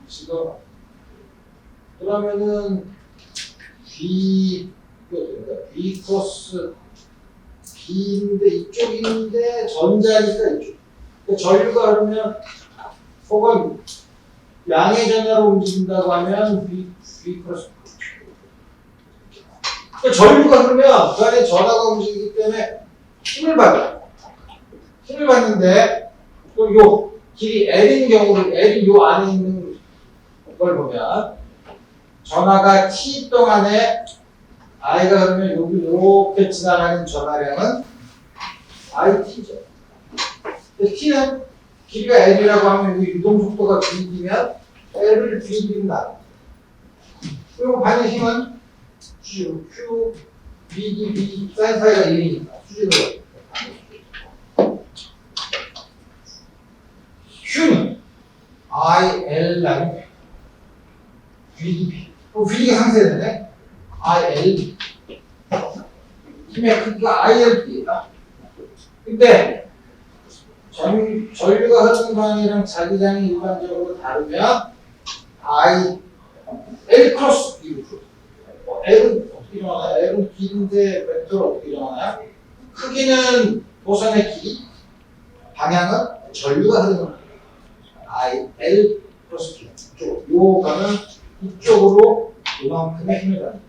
A: 지금 그러면은 B 크로스 B인데 이쪽인데 전자니까 이쪽 그러니까 전류가 흐르면 혹은 양의 전화로 움직인다고 하면 B 크로스 그러니까 전류가 흐르면 그 안에 전화가 움직이기 때문에 힘을 받는데 또 요 길이 L인 경우를 L이 요 안에 있는 걸 보면 전화가 T 동안에 I가 흐르면 여기 이렇게 지나가는 전화량은 IT죠. T는 길이가 L이라고 하면 이 유동 속도가 V이면 L을 V는 나옵니다. 그리고 반의 힘은 Q, B, B, 사인 사이가 1이니까 수직으로 Q는 I, L 나누면 VDB. VD가 상쇄되네. I, L. 힘의 크기가 ILP예요. 근데 전류가 흐르는 방향이랑 자기장이 일반적으로 다르면 I, L 크로스 B로 L은 어떻게 정하나요? L은 길인데 벡터를 어떻게 정하나요? 크기는 도선의 길이, 방향은 전류가 흐르는 방향. I, L 크로스 B. 요거는 이쪽으로 이만큼의 힘을 받는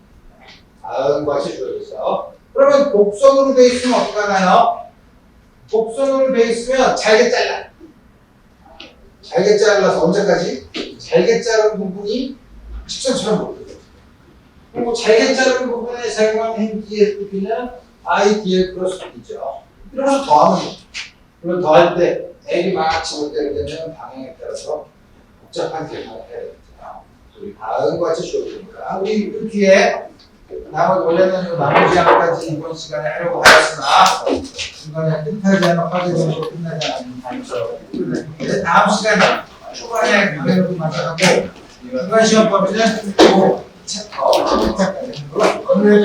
A: 다음과 같이 주어졌어요. 그러면 곡선으로 돼 있으면 어떻게 하나요? 곡선으로 돼 있으면 잘게 잘라. 잘게 잘라서 언제까지? 잘게 자른 부분이 직선처럼 보여요. 그리고 잘게 자른 부분에 사용한 힘 DFB는 IDL 크로스 B죠. 이러면서 더하면 돼요. 그리고 더할 때 L이 막 지워지게 되면 방향에 따라서 복잡한 계산을 해야 되겠죠. 우리 다음과 같이 주어집니다. 우리 그 뒤에 원래는 나머지 항까지 이번 시간에 하려고 하였으나 중간에 뜻하지 않은 화제점으로 끝나지 않는 단서. 다음 시간에 초반에 강의를 마쳐가고 중간 시험법에는 이 챕터 오늘